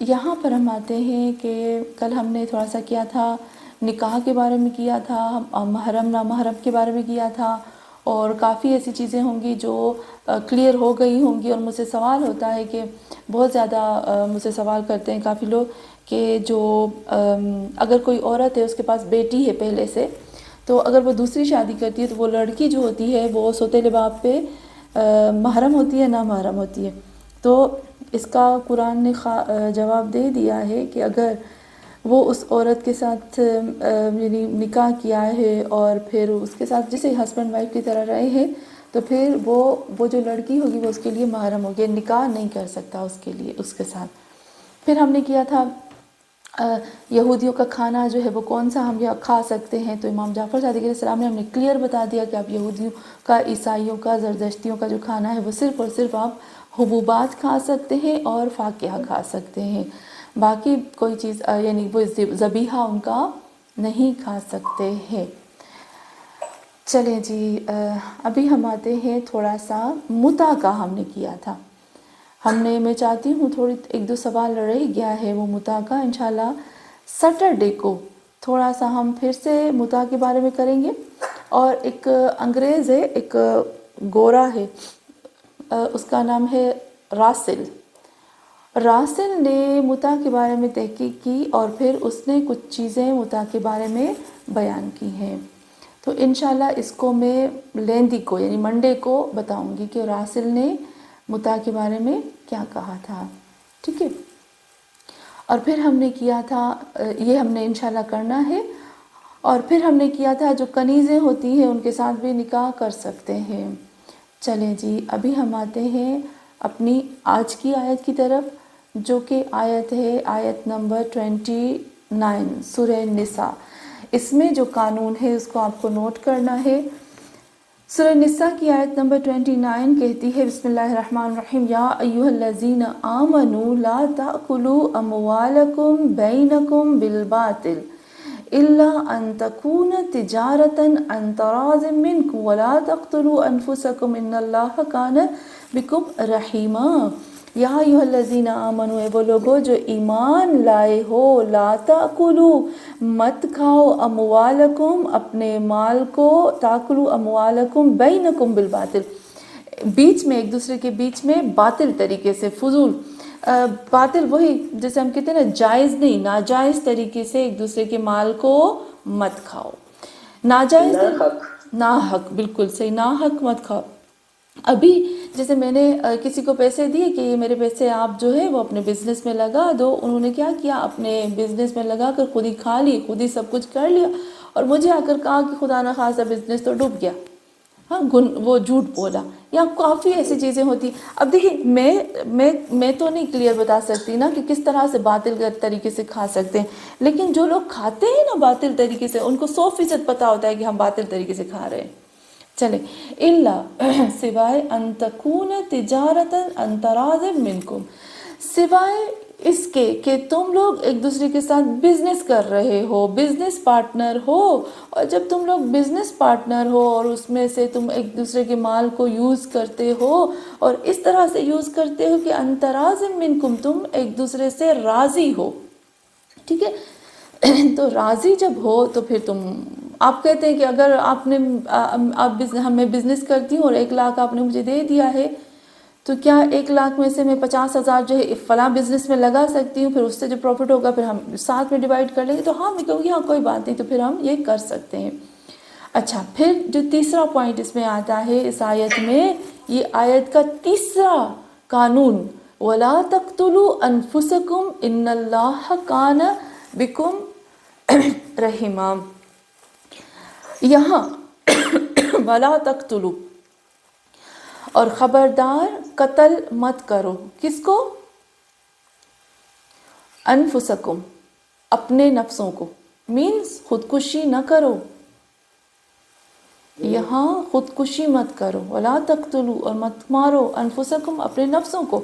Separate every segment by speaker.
Speaker 1: یہاں پر ہم آتے ہیں کہ کل ہم نے تھوڑا سا کیا تھا، نکاح کے بارے میں کیا تھا، محرم نامحرم کے بارے میں کیا تھا، اور کافی ایسی چیزیں ہوں گی جو کلیئر ہو گئی ہوں گی. اور مجھ سے سوال ہوتا ہے کہ بہت زیادہ مجھ سے سوال کرتے ہیں کافی لوگ کہ جو اگر کوئی عورت ہے، اس کے پاس بیٹی ہے پہلے سے، تو اگر وہ دوسری شادی کرتی ہے تو وہ لڑکی جو ہوتی ہے وہ سوتیلے باپ پہ محرم ہوتی ہے نامحرم ہوتی ہے. تو اس کا قرآن نے جواب دے دیا ہے کہ اگر وہ اس عورت کے ساتھ یعنی نکاح کیا ہے اور پھر اس کے ساتھ جسے ہسبینڈ وائف کی طرح رہے ہیں، تو پھر وہ جو لڑکی ہوگی وہ اس کے لیے محرم ہوگی، نکاح نہیں کر سکتا اس کے لیے اس کے ساتھ. پھر ہم نے کیا تھا یہودیوں کا کھانا جو ہے وہ کون سا ہم یہاں کھا سکتے ہیں. تو امام جعفر صادق علیہ السلام نے ہم نے کلیئر بتا دیا کہ آپ یہودیوں کا، عیسائیوں کا، زردشتیوں کا جو کھانا ہے وہ صرف اور صرف آپ حبوبات کھا سکتے ہیں اور فاکہہ کھا سکتے ہیں، باقی کوئی چیز یعنی وہ ذبیحہ ان کا نہیں کھا سکتے ہیں. چلیں جی، ابھی ہم آتے ہیں تھوڑا سا متع کا ہم نے کیا تھا. میں چاہتی ہوں تھوڑی ایک دو سوال رہ گیا ہے وہ متع کا، انشاءاللہ سیٹرڈے کو تھوڑا سا ہم پھر سے متع کے بارے میں کریں گے. اور ایک انگریز ہے، ایک گورا ہے، اس کا نام ہے راسل. راسل نے متع کے بارے میں تحقیق کی اور پھر اس نے کچھ چیزیں متع کے بارے میں بیان کی ہیں. تو انشاءاللہ اس کو میں لیندی کو یعنی منڈے کو بتاؤں گی کہ راسل نے متع کے بارے میں کیا کہا تھا. ٹھیک ہے. اور پھر ہم نے کیا تھا، یہ ہم نے انشاءاللہ کرنا ہے. اور پھر ہم نے کیا تھا جو کنیزیں ہوتی ہیں ان کے ساتھ بھی نکاح کر سکتے ہیں. چلیں جی، ابھی ہم آتے ہیں اپنی آج کی آیت کی طرف، جو کہ آیت ہے آیت نمبر 29 سورہ نساء. اس میں جو قانون ہے اس کو آپ کو نوٹ کرنا ہے. سورہ نساء کی آیت نمبر 29 کہتی ہے، بسم اللہ الرحمن الرحیم، یا ایھا الذین آمنوا لا تأکلوا اموالکم بینکم بالباطل الا ان تکون تجارۃ عن تراض منکم ولا تقتلوا انفسکم ان اللہ کان بکم رحیما. یا ایھا الذین آمنوا، وہ لوگوں جو ایمان لائے ہو، لا تأکلوا، مت کھاؤ، اموالکم، اپنے مال کو، تاکلوا اموالکم بینکم بالباطل، بیچ میں ایک دوسرے کے بیچ میں باطل طریقے سے، فضول باطل وہی جیسے ہم کہتے ہیں نا جائز نہیں، ناجائز طریقے سے ایک دوسرے کے مال کو مت کھاؤ. ناجائز ناحق، بالکل صحیح، ناحق مت کھاؤ. ابھی جیسے میں نے کسی کو پیسے دیے کہ یہ میرے پیسے آپ جو ہے وہ اپنے بزنس میں لگا دو، انہوں نے کیا کیا، اپنے بزنس میں لگا کر خود ہی کھا لی، خود ہی سب کچھ کر لیا، اور مجھے آ کر کہا کہ خدا نخواستہ بزنس تو ڈوب گیا. ہاں، وہ جھوٹ بولا. یا کافی ایسی چیزیں ہوتی. اب دیکھیں میں تو نہیں کلیئر بتا سکتی نا کہ کس طرح سے باطل طریقے سے کھا سکتے ہیں، لیکن جو لوگ کھاتے ہیں نا باطل طریقے سے، ان کو 100% پتہ ہوتا ہے کہ ہم باطل طریقے سے کھا رہے ہیں. چلیں، الا سوائے ان تکون تجارت عن تراض منکم، سوائے اس کے کہ تم لوگ ایک دوسرے کے ساتھ بزنس کر رہے ہو، بزنس پارٹنر ہو. اور جب تم لوگ بزنس پارٹنر ہو اور اس میں سے تم ایک دوسرے کے مال کو یوز کرتے ہو اور اس طرح سے یوز کرتے ہو کہ عن تراض منکم، تم ایک دوسرے سے راضی ہو. ٹھیک ہے. تو راضی جب ہو تو پھر آپ کہتے ہیں کہ اگر آپ نے ہمیں بزنس کرتی ہوں اور 1 لاکھ آپ نے مجھے دے دیا ہے، تو کیا 1 لاکھ میں سے میں 50,000 جو ہے فلاں بزنس میں لگا سکتی ہوں، پھر اس سے جو پروفٹ ہوگا پھر ہم ساتھ میں ڈیوائیڈ کر لیں گے. تو ہاں، میں کہوں گی ہاں کوئی بات نہیں، تو پھر ہم یہ کر سکتے ہیں. اچھا، پھر جو تیسرا پوائنٹ اس میں آتا ہے اس آیت میں، یہ آیت کا تیسرا قانون، وَلَا تَقْتُلُوا أَنفُسَكُمْ إِنَّ اللَّهَ كَانَ بِكُمْ رحیما. یہاں وَلَا تَقْتُلُوا، اور خبردار قتل مت کرو. کس کو؟ انفسکم، اپنے نفسوں کو، مینز خودکشی نہ کرو. یہاں خودکشی مت کرو، وَلَا تَقْتُلُوا، اور مت مارو، انفسکم، اپنے نفسوں کو.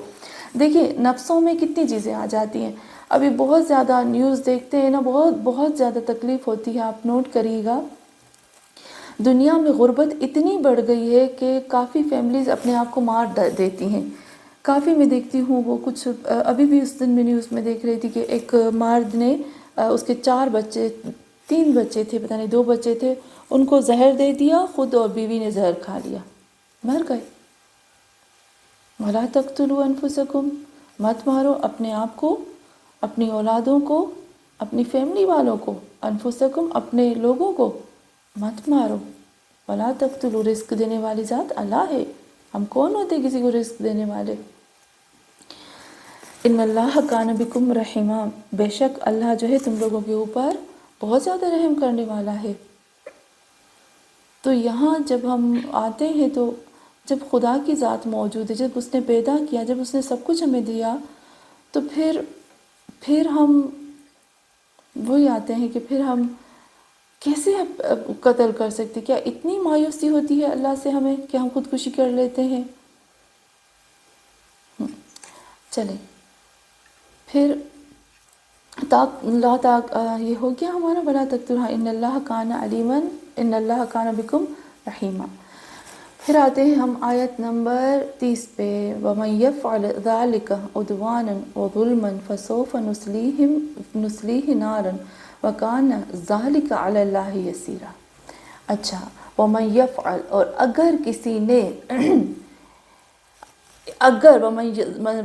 Speaker 1: دیکھیں نفسوں میں کتنی چیزیں آ جاتی ہیں. ابھی بہت زیادہ نیوز دیکھتے ہیں نا، بہت زیادہ تکلیف ہوتی ہے. آپ نوٹ کریے گا، دنیا میں غربت اتنی بڑھ گئی ہے کہ کافی فیملیز اپنے آپ کو مار دیتی ہیں. کافی میں دیکھتی ہوں وہ کچھ ابھی بھی اس دن میں نیوز میں دیکھ رہی تھی کہ ایک مرد نے اس کے 4 بچے 3 بچے تھے، پتہ نہیں 2 بچے تھے، ان کو زہر دے دیا، خود اور بیوی نے زہر کھا لیا، مر گئے۔ وَلَا تَقْتُلُوا أَنفُسَكُمْ، مت مارو اپنے آپ کو، اپنی اولادوں کو، اپنی فیملی والوں کو، انفسکم اپنے لوگوں کو مت مارو۔ وَلَا تَقْتُلُوا، رزق دینے والی ذات اللہ ہے، ہم کون ہوتے کسی کو رزق دینے والے؟ ان اللہ کان بکم رحیما، بے شک اللہ جو ہے تم لوگوں کے اوپر بہت زیادہ رحم کرنے والا ہے۔ تو یہاں جب ہم آتے ہیں تو جب خدا کی ذات موجود ہے، جب اس نے پیدا کیا، جب اس نے سب کچھ ہمیں دیا، تو پھر ہم وہی آتے ہیں کہ پھر ہم کیسے قتل کر سکتے؟ کیا اتنی مایوسی ہوتی ہے اللہ سے ہمیں کہ ہم خودکشی کر لیتے ہیں؟ چلیں پھر یہ ہو گیا ہمارا ولا تقتلوا ان اللہ کان علیما ان اللہ کان بکم رحیما۔ پھر آتے ہیں ہم آیت نمبر 30 پہ، وَمَن يَفْعَلْ ذَلِكَ عُدْوَانًا وَظُلْمًا فَسَوْفَ نُصْلِيهِ نَارًا وَكَانَ ذَلِكَ عَلَى اللَّهِ يَسِيرًا۔ اچھا، وَمَن يَفْعَلْ، اور اگر کسی نے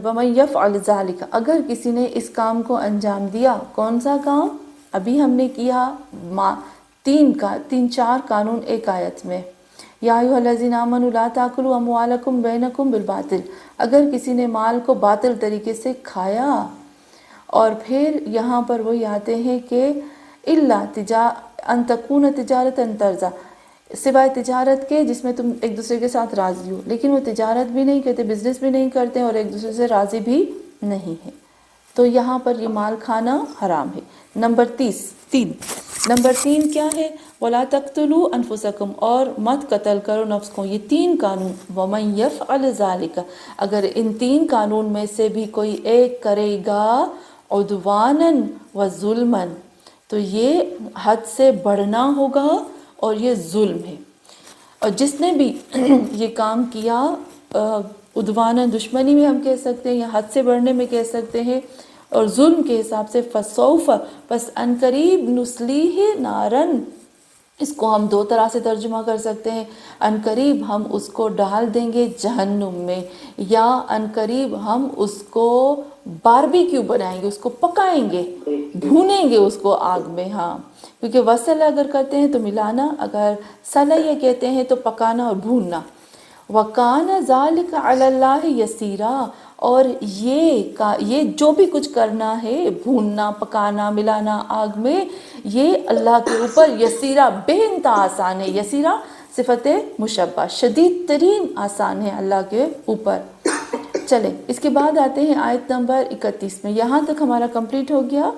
Speaker 1: وَمَن يَفْعَلْ ذَلِكَ، اگر کسی نے اس کام کو انجام دیا، کون سا کام؟ ابھی ہم نے کیا 4 قانون ایک آیت میں، یا ایھا الذین آمنوا لا تاکلوا اموالکم بینکم بالباطل، اگر کسی نے مال کو باطل طریقے سے کھایا، اور پھر یہاں پر وہی آتے ہیں کہ الا ان تکون تجارتا ترضی، سوائے تجارت کے جس میں تم ایک دوسرے کے ساتھ راضی ہو، لیکن وہ تجارت بھی نہیں کرتے، بزنس بھی نہیں کرتے، اور ایک دوسرے سے راضی بھی نہیں ہے، تو یہاں پر یہ مال کھانا حرام ہے۔ نمبر 3 کیا ہے؟ وَلَا تَقْتُلُوا أَنفُسَكُمْ، اور مت قتل کرو نفس کو۔ یہ 3 قانون، وَمَن يَفْعَلْ ذَلِكَ، اگر ان 3 قانون میں سے بھی کوئی ایک کرے گا، عُدْوَانًا وَظُلْمًا، تو یہ حد سے بڑھنا ہوگا اور یہ ظلم ہے۔ اور جس نے بھی یہ کام کیا، عدوانہ دشمنی میں ہم کہہ سکتے ہیں، یا حد سے بڑھنے میں کہہ سکتے ہیں، اور ظلم کے حساب سے فسوف، پس ان قریب نسلیہ نارن، اس کو ہم 2 طرح سے ترجمہ کر سکتے ہیں، ان قریب ہم اس کو ڈال دیں گے جہنم میں، یا ان قریب ہم اس کو باربیکیو بنائیں گے، اس کو پکائیں گے، بھونیں گے اس کو آگ میں۔ ہاں، کیونکہ وصل اگر کرتے ہیں تو ملانا، اگر صلح یہ کہتے ہیں تو پکانا اور بھوننا۔ وَكَانَ ذَلِكَ عَلَى اللَّهِ يَسِيرًا، اور یہ جو بھی کچھ کرنا ہے، بھوننا، پکانا، ملانا آگ میں، یہ اللہ کے اوپر یسیرا، بے انتہا آسان ہے۔ یسیرا صفت مشبہ، شدید ترین آسان ہے اللہ کے اوپر۔ چلیں اس کے بعد آتے ہیں آیت نمبر 31 میں، یہاں تک ہمارا کمپلیٹ ہو گیا،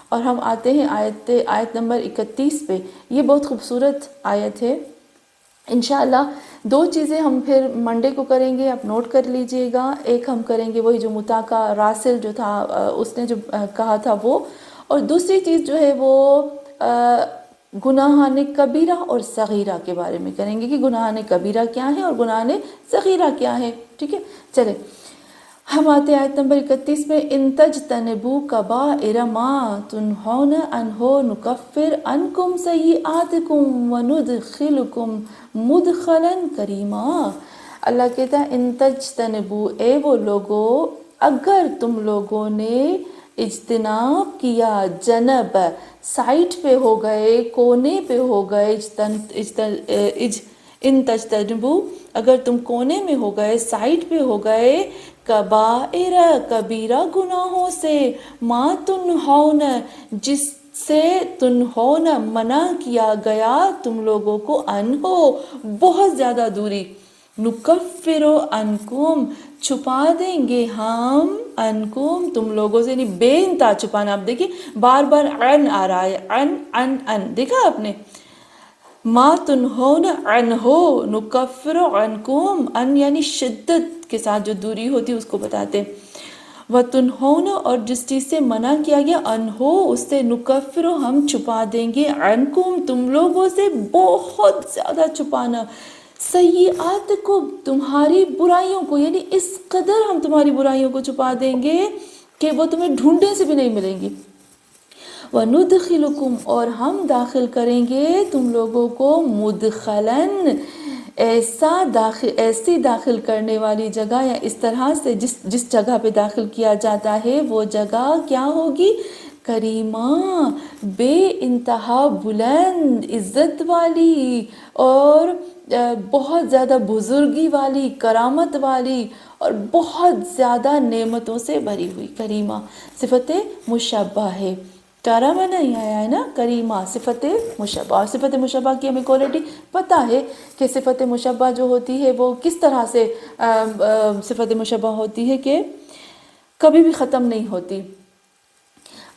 Speaker 1: اور ہم آتے ہیں آیت نمبر 31 پہ۔ یہ بہت خوبصورت آیت ہے۔ انشاءاللہ 2 چیزیں ہم پھر منڈے کو کریں گے، آپ نوٹ کر لیجئے گا۔ ایک ہم کریں گے وہی جو متا کا راسل جو تھا، اس نے جو کہا تھا وہ، اور دوسری چیز جو ہے وہ گناہان کبیرہ اور صغیرہ کے بارے میں کریں گے کہ گناہان کبیرہ کیا ہے اور گناہان صغیرہ کیا ہے۔ ٹھیک ہے، چلیں ہم آتے ہیں آیت نمبر 31 میں، ان تجتنبوا کبائر ما تنہون عنہ نکفر عنکم سیئاتکم وندخلکم مدخلا کریما۔ اللہ کہتا ہے ان تجتنبوا، اے وہ لوگو، اگر تم لوگوں نے اجتناب کیا، جنب سائٹ پہ ہو گئے، کونے پہ ہو گئے، ان تجتنبوا، اگر تم کونے میں ہو گئے، سائٹ پہ ہو گئے، کبائر کبیرہ گناہوں سے، ما تنہون جس سے تنہون منع کیا گیا تم لوگوں کو، انہو بہت زیادہ دوری، نکفرو انکم چھپا دیں گے ہم، انکم تم لوگوں سے، یعنی بے انتہا چھپانا۔ آپ دیکھیں بار بار ان آ رہا ہے، ان دیکھا آپ نے، ما تنہون عنہ نکفر عنکم، ان یعنی شدت کے ساتھ جو دوری ہوتی ہے اس کو بتاتے، وَتُنْہَوْنَ اور جس چیز سے منع کیا گیا، انہو اس سے، نکفر ہم چھپا دیں گے، عنکم تم لوگوں سے، بہت زیادہ چھپانا، سیئات کو، تمہاری برائیوں کو، یعنی اس قدر ہم تمہاری برائیوں کو چھپا دیں گے کہ وہ تمہیں ڈھونڈنے سے بھی نہیں ملیں گی. وَنُدْخِلُكُمْ، اور ہم داخل کریں گے تم لوگوں کو، مدخلاً، ایسی داخل کرنے والی جگہ، یا اس طرح سے جس جگہ پہ داخل کیا جاتا ہے وہ جگہ کیا ہوگی؟ کریمہ، بے انتہا بلند، عزت والی، اور بہت زیادہ بزرگی والی، کرامت والی، اور بہت زیادہ نعمتوں سے بھری ہوئی. کریمہ صفت مشبہ ہے، کرامہ نہیں آیا ہے نا، کریمہ صفت مشبہ. اور صفت مشبہ کی ہمیں کوالٹی پتہ ہے کہ صفت مشبہ جو ہوتی ہے وہ کس طرح سے صفت مشبہ ہوتی ہے کہ کبھی بھی ختم نہیں ہوتی.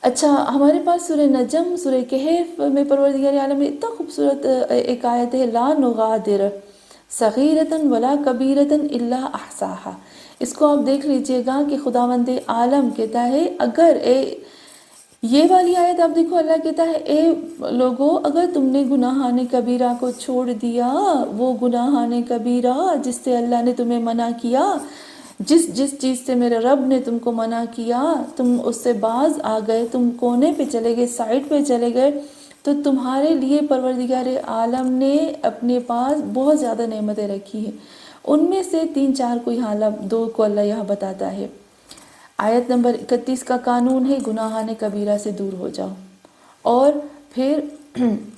Speaker 1: اچھا، ہمارے پاس سورہ نجم، سورہ کہف میں پروردگار عالم میں اتنا خوبصورت ایک آیت ہے، لا نغادر صغیرۃ ولا کبیرۃ الا احصاها. اس کو آپ دیکھ لیجئے گا کہ خداوند عالم کہتا ہے، اگر یہ والی آیت آپ دیکھو، اللہ کہتا ہے اے لوگو، اگر تم نے گناہان کبیرہ کو چھوڑ دیا، وہ گناہان کبیرہ جس سے اللہ نے تمہیں منع کیا، جس چیز سے میرے رب نے تم کو منع کیا، تم اس سے باز آ گئے، تم کونے پہ چلے گئے، سائڈ پہ چلے گئے، تو تمہارے لیے پروردگار عالم نے اپنے پاس بہت زیادہ نعمتیں رکھی ہیں. ان میں سے 3-4 کو یہاں دو کو اللہ یہاں بتاتا ہے. آیت نمبر 31 کا قانون ہے، گناہان کبیرہ سے دور ہو جاؤ، اور پھر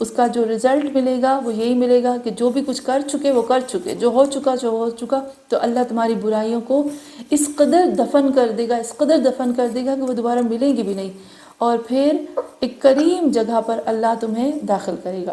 Speaker 1: اس کا جو رزلٹ ملے گا وہ یہی ملے گا کہ جو بھی کچھ کر چکے وہ کر چکے، جو ہو چکا، تو اللہ تمہاری برائیوں کو اس قدر دفن کر دے گا، اس قدر دفن کر دے گا کہ وہ دوبارہ ملیں گی بھی نہیں، اور پھر ایک کریم جگہ پر اللہ تمہیں داخل کرے گا.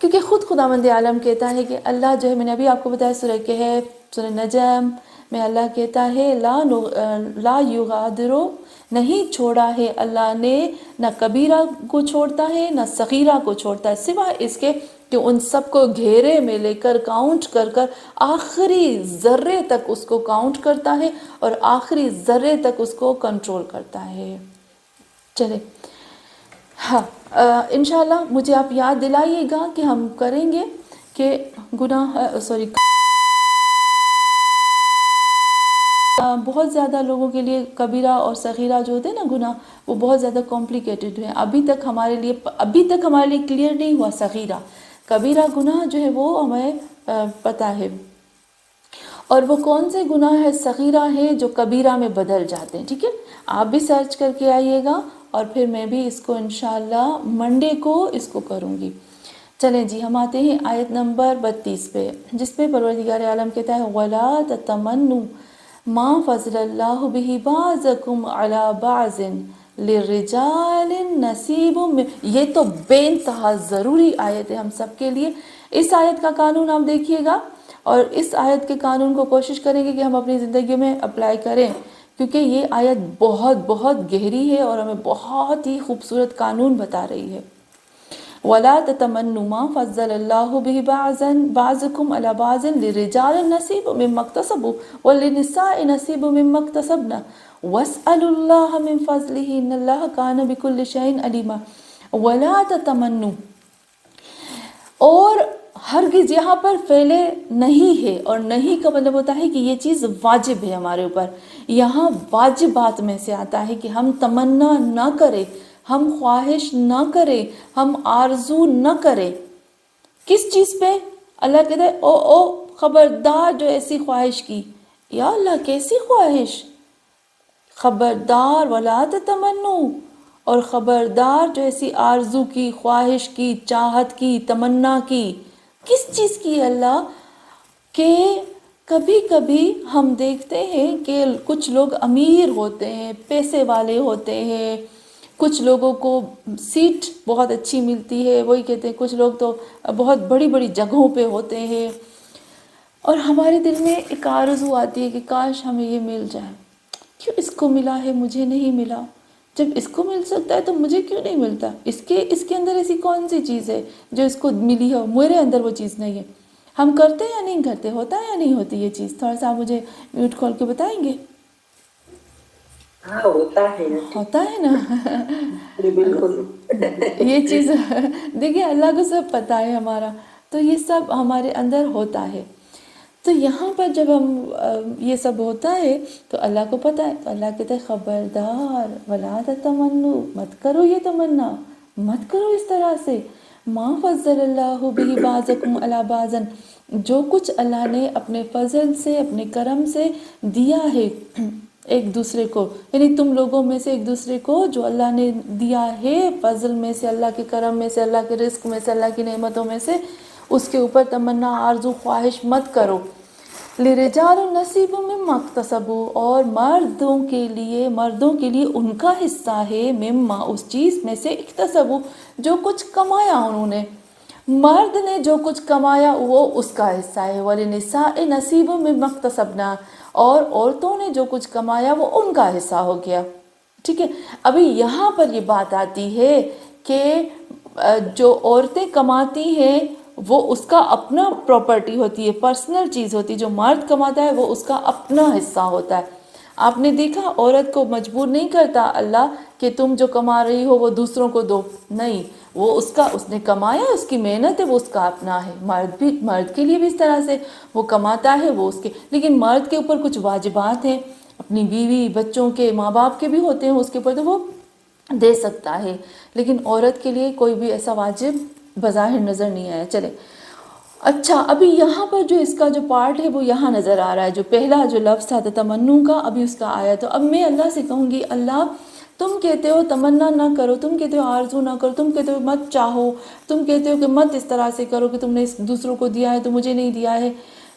Speaker 1: کیونکہ خود خداوند عالم کہتا ہے کہ اللہ جو ہے، میں نے ابھی آپ کو بتایا سورہ کہف، سورہ نجم میں اللہ کہتا ہے لا یغادرو، نہیں چھوڑا ہے اللہ نے، نہ کبیرہ کو چھوڑتا ہے نہ صغیرہ کو چھوڑتا ہے، سوائے اس کے کہ ان سب کو گھیرے میں لے کر کاؤنٹ کر آخری ذرے تک اس کو کاؤنٹ کرتا ہے، اور آخری ذرے تک اس کو کنٹرول کرتا ہے. چلے، ہاں، انشاءاللہ مجھے آپ یاد دلائیے گا کہ ہم کریں گے کہ بہت زیادہ لوگوں کے لیے کبیرہ اور صغیرہ جو ہوتے ہیں نا گناہ، وہ بہت زیادہ کمپلیکیٹڈ ہیں. ابھی تک ہمارے لیے کلیئر نہیں ہوا صغیرہ. کبیرہ گناہ جو ہے وہ ہمیں پتہ ہے، اور وہ کون سے گناہ ہے صغیرہ ہیں جو کبیرہ میں بدل جاتے ہیں. ٹھیک ہے، آپ بھی سرچ کر کے آئیے گا، اور پھر میں بھی اس کو انشاءاللہ منڈے کو اس کو کروں گی. چلیں جی، ہم آتے ہیں آیت نمبر 32 پہ، جس پہ پروردگار عالم کہتا ہے وَلَا تَتَمَنُّوا مَا فَضَّلَ اللَّهُ بِهِ بَعْضَكُمْ عَلَى بَعْضٍ لِلرِّجَالِ نَصِيبٌ. یہ تو بے انتہا ضروری آیت ہے ہم سب کے لیے. اس آیت کا قانون آپ دیکھیے گا، اور اس آیت کے قانون کو کوشش کریں گے کہ ہم اپنی زندگی میں اپلائی کریں، کیونکہ یہ آیت بہت بہت گہری ہے اور ہمیں بہت ہی خوبصورت قانون بتا رہی ہے. وَلَا تَتَمَنُّوا مَا فَضَّلَ اللَّهُ بِهِ بَعْضَكُمْ عَلَى بَعْضٍ لِلرِّجَالِ نَصِيبٌ مِّمَّا اكْتَسَبُوا وَلِلنِّسَاءِ نَصِيبٌ مِّمَّا اكْتَسَبْنَ وَاسْأَلُوا اللَّهَ مِن فَضْلِهِ إِنَّ اللَّهَ كَانَ بِكُلِّ شَيْءٍ عَلِيمًا. وَلَا تَتَمَنُّوا، اور ہرگز یہاں پر فعل نہیں ہے، اور نہیں کا مطلب ہوتا ہے کہ یہ چیز واجب ہے ہمارے اوپر. یہاں واجبات میں سے آتا ہے کہ ہم تمنا نہ کریں، ہم خواہش نہ کریں، ہم آرزو نہ کریں. کس چیز پہ؟ اللہ کہتا ہے او خبردار جو ایسی خواہش کی. یا اللہ، کیسی خواہش؟ خبردار، وَلَا تَتَمَنُّوا، اور خبردار جو ایسی آرزو کی، خواہش کی، چاہت کی، تمنا کی. کس چیز کی اللہ؟ کہ کبھی کبھی ہم دیکھتے ہیں کہ کچھ لوگ امیر ہوتے ہیں، پیسے والے ہوتے ہیں، کچھ لوگوں کو سیٹ بہت اچھی ملتی ہے، وہی کہتے ہیں کچھ لوگ تو بہت بڑی بڑی جگہوں پہ ہوتے ہیں، اور ہمارے دل میں ایک آرزو آتی ہے کہ کاش ہمیں یہ مل جائے. کیوں اس کو ملا ہے مجھے نہیں ملا؟ جب اس کو مل سکتا ہے تو مجھے کیوں نہیں ملتا؟ اس کے اندر ایسی کون سی چیز ہے جو اس کو ملی ہو، میرے اندر وہ چیز نہیں ہے؟ ہم کرتے یا نہیں کرتے؟ ہوتا ہے یا نہیں ہوتی یہ چیز؟ تھوڑا سا آپ مجھے میوٹ کھول کے بتائیں گے.
Speaker 2: ہاں، ہوتا ہے.
Speaker 1: ہوتا ہے نا.
Speaker 2: بالکل.
Speaker 1: یہ چیز دیکھیے اللہ کو سب پتہ ہے ہمارا. تو یہ سب ہمارے اندر ہوتا ہے. تو یہاں پر جب ہم یہ سب ہوتا ہے تو اللہ کو پتہ ہے، تو اللہ کہتا ہے خبردار ولا تتمنو، مت کرو یہ تمنا، مت کرو اس طرح سے. ما فضل اللہ بہ بعضکم علی بعض، جو کچھ اللہ نے اپنے فضل سے اپنے کرم سے دیا ہے ایک دوسرے کو، یعنی تم لوگوں میں سے ایک دوسرے کو جو اللہ نے دیا ہے فضل میں سے، اللہ کے کرم میں سے، اللہ کے رزق میں سے، اللہ کی نعمتوں میں سے، اس کے اوپر تمنا آرزو خواہش مت کرو. لِرِجَالُ نَصِیبٌ مِّمَّا اکْتَسَبُوا، اور مردوں کے لیے ان کا حصہ ہے، مما اس چیز میں سے، اکتسبوا جو کچھ کمایا انہوں نے. مرد نے جو کچھ کمایا وہ اس کا حصہ ہے. وَلِلنِّسَاءِ نَصِیبٌ مِّمَّا اکْتَسَبْنَا، اور عورتوں نے جو کچھ کمایا وہ ان کا حصہ ہو گیا. ٹھیک ہے. ابھی یہاں پر یہ بات آتی ہے کہ جو عورتیں کماتی ہیں وہ اس کا اپنا پراپرٹی ہوتی ہے، پرسنل چیز ہوتی ہے. جو مرد کماتا ہے وہ اس کا اپنا حصہ ہوتا ہے. آپ نے دیکھا عورت کو مجبور نہیں کرتا اللہ کہ تم جو کما رہی ہو وہ دوسروں کو دو، نہیں، وہ اس نے کمایا، اس کی محنت ہے، وہ اس کا اپنا ہے. مرد کے لیے بھی اس طرح سے وہ کماتا ہے، وہ اس کے، لیکن مرد کے اوپر کچھ واجبات ہیں، اپنی بیوی بچوں کے ماں باپ کے بھی ہوتے ہیں اس کے اوپر، تو وہ دے سکتا ہے. لیکن عورت کے لیے کوئی بھی ایسا واجب بظاہر نظر نہیں آیا. چلے اچھا، ابھی یہاں پر جو اس کا جو پارٹ ہے وہ یہاں نظر آ رہا ہے. جو پہلا جو لفظ تھا تمنو کا، ابھی اس کا آیا. تو اب میں اللہ سے کہوں گی اللہ تم کہتے ہو تمنا نہ کرو، تم کہتے ہو آرزو نہ کرو، تم کہتے ہو مت چاہو، تم کہتے ہو کہ مت اس طرح سے کرو کہ تم نے دوسروں کو دیا ہے تو مجھے نہیں دیا ہے.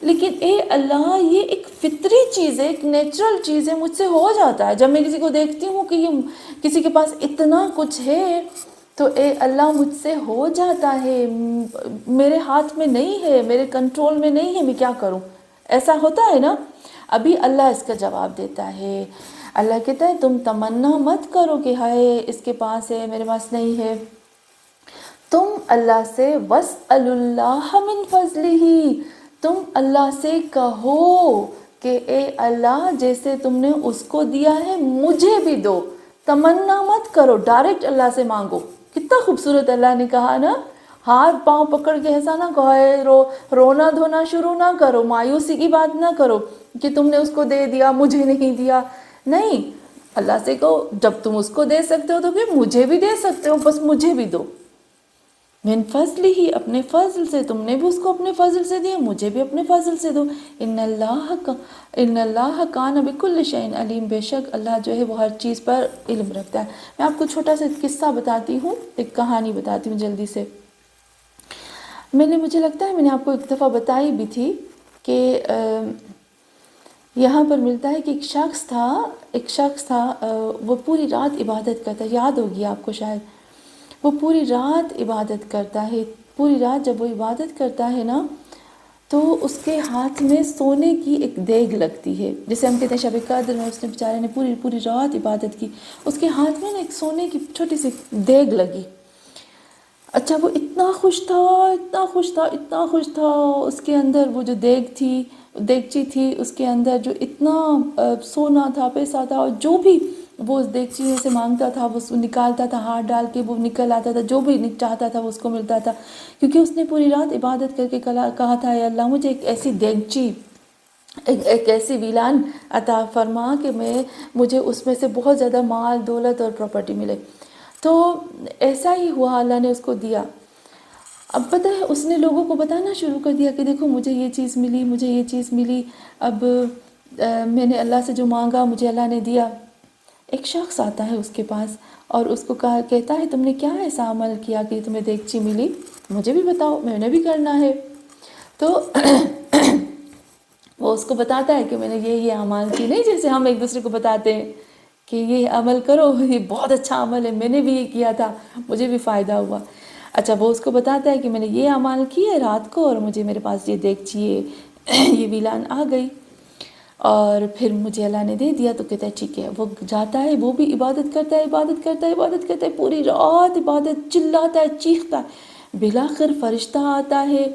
Speaker 1: لیکن اے اللہ یہ ایک فطری چیز ہے، ایک نیچرل چیز ہے، مجھ سے ہو جاتا ہے. جب میں کسی کو دیکھتی ہوں کہ یہ کسی کے پاس اتنا کچھ ہے تو اے اللہ مجھ سے ہو جاتا ہے، میرے ہاتھ میں نہیں ہے، میرے کنٹرول میں نہیں ہے، میں کیا کروں؟ ایسا ہوتا ہے نا. ابھی اللہ اس کا جواب دیتا ہے. اللہ کہتا ہے تم تمنا مت کرو کہ ہائے اس کے پاس ہے میرے پاس نہیں ہے. تم اللہ سے وَاسْأَلُ اللَّهَ مِنْ فَضْلِهِ، تم اللہ سے کہو کہ اے اللہ جیسے تم نے اس کو دیا ہے مجھے بھی دو. تمنا مت کرو، ڈائریکٹ اللہ سے مانگو. کتنا خوبصورت اللہ نے کہا نا. ہاتھ پاؤں پکڑ کے ایسا نہ کہو، رونا دھونا شروع نہ کرو، مایوسی کی بات نہ کرو کہ تم نے اس کو دے دیا مجھے نہیں دیا. نہیں، اللہ سے کہو جب تم اس کو دے سکتے ہو تو پھر مجھے بھی دے سکتے ہو، بس مجھے بھی دو. من فضل ہی، اپنے فضل سے، تم نے بھی اس کو اپنے فضل سے دیا، مجھے بھی اپنے فضل سے دو. ان اللہ کان بکل شیء علیم، بے شک اللہ جو ہے وہ ہر چیز پر علم رکھتا ہے. میں آپ کو چھوٹا سا قصہ بتاتی ہوں، ایک کہانی بتاتی ہوں جلدی سے. مجھے لگتا ہے میں نے آپ کو ایک دفعہ بتائی بھی تھی کہ یہاں پر ملتا ہے کہ ایک شخص تھا، وہ پوری رات عبادت کرتا ہے. یاد ہوگی آپ کو شاید. وہ پوری رات عبادت کرتا ہے. پوری رات جب وہ عبادت کرتا ہے نا تو اس کے ہاتھ میں سونے کی ایک دیگ لگتی ہے. جیسے ہم کہتے ہیں شب قدر میں اس نے بیچارے نے پوری رات عبادت کی، اس کے ہاتھ میں نا ایک سونے کی چھوٹی سی دیگ لگی. اچھا، وہ اتنا خوش تھا. اس کے اندر وہ جو دیگچی تھی اس کے اندر جو اتنا سونا تھا، پیسہ تھا، اور جو بھی وہ اس دیگچی میں سے مانگتا تھا وہ نکالتا تھا، ہاتھ ڈال کے وہ نکل آتا تھا، جو بھی چاہتا تھا وہ اس کو ملتا تھا. کیونکہ اس نے پوری رات عبادت کر کے کہا تھا اے اللہ مجھے ایک ایسی دیگچی، ایک ایسی ویلان عطا فرما کہ مجھے اس میں سے بہت زیادہ مال دولت اور پراپرٹی ملے. تو ایسا ہی ہوا، اللہ نے اس کو دیا. اب پتہ ہے اس نے لوگوں کو بتانا شروع کر دیا کہ دیکھو مجھے یہ چیز ملی، مجھے یہ چیز ملی، اب میں نے اللہ سے جو مانگا مجھے اللہ نے دیا. ایک شخص آتا ہے اس کے پاس اور اس کو کہتا ہے تم نے کیا ایسا عمل کیا کہ تمہیں دیگچی ملی؟ مجھے بھی بتاؤ، میں نے بھی کرنا ہے. تو وہ اس کو بتاتا ہے کہ میں نے یہ اعمال کی. نہیں جیسے ہم ایک دوسرے کو بتاتے ہیں کہ یہ عمل کرو، یہ بہت اچھا عمل ہے، میں نے بھی یہ کیا تھا، مجھے بھی فائدہ ہوا. اچھا، وہ اس کو بتاتا ہے کہ میں نے یہ اعمال کیے رات کو اور مجھے میرے پاس یہ دیگچی ہے، یہ ویلان آ گئی اور پھر مجھے اللہ نے دے دیا. تو کہتا ہے ٹھیک ہے. وہ جاتا ہے، وہ بھی عبادت کرتا ہے پوری رات عبادت، چلاتا ہے، چیختا ہے. بالآخر فرشتہ آتا ہے